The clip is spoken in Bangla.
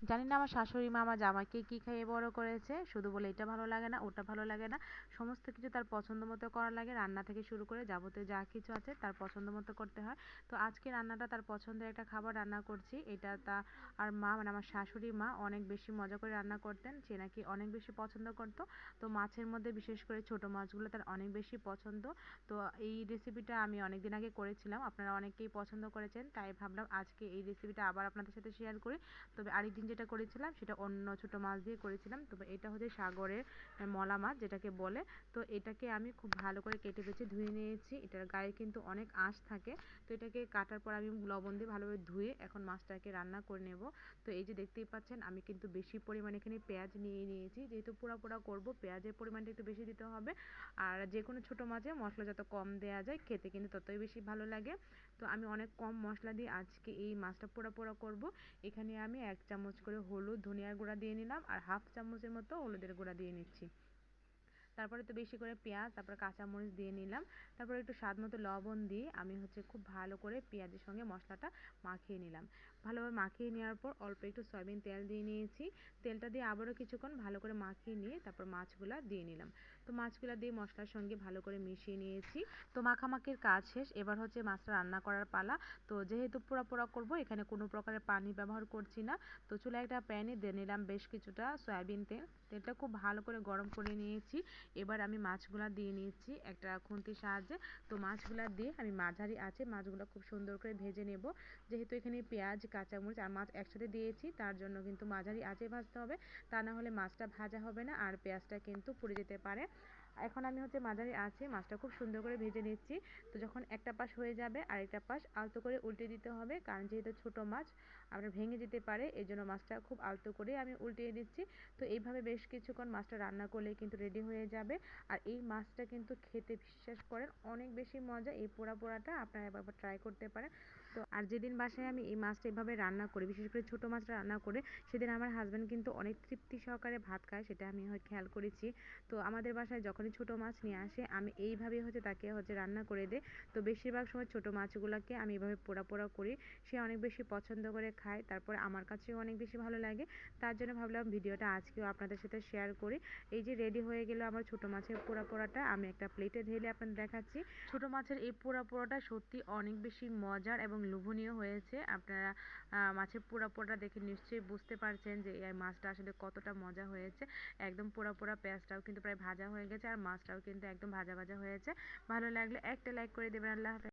জানি না আমার শাশুড়ি মা আমার জামাইকে কি খাইয়ে বড় করেছে, শুধু বলে এটা ভালো লাগে না ওটা ভালো লাগে না, সমস্ত কিছু তার পছন্দ মতো করা লাগে, রান্না থেকে শুরু করে যাবতীয় যা কিছু আছে তার পছন্দ মতো করতে হয়। তো আজকে রান্নাটা তার পছন্দের একটা খাবার রান্না করছি, এটা তা আর মা মানে আমার শাশুড়ি মা অনেক বেশি মজা করে রান্না করতেন, সে নাকি অনেক বেশি পছন্দ করতো। তো মাছের মধ্যে বিশেষ করে ছোট মাছগুলো তার অনেক বেশি পছন্দ। তো এই রেসিপিটা আমি অনেক দিন আগে করেছিলাম, আপনারা অনেকেই পছন্দ করেছেন, তাই ভাবলাম আজকে এই রেসিপিটা আবার আপনাদের সাথে শেয়ার করি। তবে আরেকদিন যেটা করেছিলাম সেটা অন্য ছোট মাছ দিয়ে করেছিলাম, তবে এটা হচ্ছে সাগরের মলা মাছ যেটাকে বলে। তো এটাকে আমি খুব ভালো করে কেটে বেছে ধুয়ে নিয়েছি, এটার গায়ে কিন্তু অনেক আঁশ থাকে। তো এটাকে কাটার পর আমি লবণ দিয়ে ভালোভাবে ধুয়ে এখন মাছটাকে রান্না করে নেব। তো এই যে দেখতেই পাচ্ছেন আমি কিন্তু বেশি পরিমাণে এখানে পেঁয়াজ নিয়ে নিয়েছি, যেহেতু পোড়া পোড়া করবো পেঁয়াজের পরিমাণটা একটু বেশি দিতে হবে। আর যে কোনো ছোটো মাছে মশলা যত কম দেওয়া যায় খেতে কিন্তু ততই বেশি ভালো লাগে। তো আমি অনেক কম মশলা দিয়ে আজকে এই মাছটা পোড়া পোড়া করব। এখানে আমি 1 চামচ করে হলুদ ধনিয়ার গুঁড়া দিয়ে নিলাম আর হাফ চামচের মতো হলুদের গুঁড়া দিয়ে নিচ্ছি। তারপরে তো বেশি করে পেঁয়াজ, তারপর কাঁচামরিচ দিয়ে নিলাম। তারপরে একটু স্বাদ মতো লবণ দিয়ে আমি খুব ভালো করে পেঁয়াজের সঙ্গে মশলাটা মাখিয়ে নিলাম। ভালোভাবে মাখিয়ে নেওয়ার পর অল্প একটু সয়াবিন তেল দিয়ে নিয়েছি। তেলটা দিয়ে আবারও কিছুক্ষণ ভালো করে মাখিয়ে নিয়ে তারপর মাছগুলা দিয়ে নিলাম। তো মাছগুলা দিয়ে মশলার সঙ্গে ভালো করে মিশিয়ে নিয়েছি। তো মাখামাখির কাজ শেষ, এবার মাছটা রান্না করার পালা। তো যেহেতু পোড়া পোড়া করবো এখানে কোনো প্রকারের পানি ব্যবহার করছি না। তো চুলায় একটা প্যানে দিয়ে নিলাম বেশ কিছুটা সয়াবিন তেল। তেলটা খুব ভালো করে গরম করে নিয়েছি। এবার আমি মাছগুলা দিয়ে নিয়েছি একটা খুন্তির সাহায্যে। তো মাছগুলা দিয়ে আমি মাঝারি আঁচে মাছগুলো খুব সুন্দর করে ভেজে নেব। যেহেতু এখানে পেঁয়াজ কাঁচামরিচ আর মাছ একসাথে দিয়েছি তার জন্য কিন্তু মাঝারি আঁচে ভাজতে হবে, তা না হলে মাছটা ভাজা হবে না আর পেঁয়াজটা কিন্তু পুড়ে যেতে পারে। এখন আমি মাঝারি আঁচে মাছটা খুব সুন্দর করে ভেজে নিচ্ছি। তো যখন একটা পাশ হয়ে যাবে আরেকটা পাশ আলতো করে উল্টে দিতে হবে, কারণ যেহেতু ছোট মাছ আপনার ভেঙে যেতে পারে, এই জন্য মাছটা খুব আলতো করে আমি উল্টিয়ে দিচ্ছি। তো এইভাবে বেশ কিছুক্ষণ মাছটা রান্না করলে কিন্তু রেডি হয়ে যাবে। আর এই মাছটা কিন্তু খেতে বিশ্বাস করেন অনেক বেশি মজা, এই পোড়া পোড়াটা আপনারা একবার ট্রাই করতে পারেন। তো আর যেদিন বাসায় আমি এই মাছটা এভাবে রান্না করি, বিশেষ করে ছোটো মাছটা রান্না করে, সেদিন আমার হাজব্যান্ড কিন্তু অনেক তৃপ্তি সহকারে ভাত খায়, সেটা আমি খেয়াল করেছি। তো আমাদের বাসায় যখনই ছোটো মাছ নিয়ে আসে আমি এইভাবেই তাকে রান্না করে দিই। তো বেশিরভাগ সময় ছোটো মাছগুলোকে আমি এভাবে পোড়া পোড়া করি, সে অনেক বেশি পছন্দ করে খায়, তারপর আমার কাছেও অনেক বেশি ভালো লাগে। তার জন্য ভাবলাম ভিডিওটা আজকেও আপনাদের সাথে শেয়ার করি। এই যে রেডি হয়ে গেল আমার ছোটো মাছের পোড়া পোড়াটা, আমি একটা প্লেটে ঢেলে আপনাদের দেখাচ্ছি। ছোটো মাছের এই পোড়া পোড়াটা সত্যি অনেক বেশি মজার এবং লোভনীয় হয়েছে। আপনারা মাছের পোড়া পোড়া দেখে নিশ্চয়ই বুঝতে পারছেন যে এই মাছটা আসলে কতটা মজা হয়েছে। একদম পোড়া পোড়া পেঁয়াজটাও কিন্তু প্রায় ভাজা হয়ে গেছে আর মাছটাও কিন্তু একদম ভাজা ভাজা হয়েছে। ভালো লাগলে একটা লাইক করে দেবেন। আল্লাহ হাফেজ।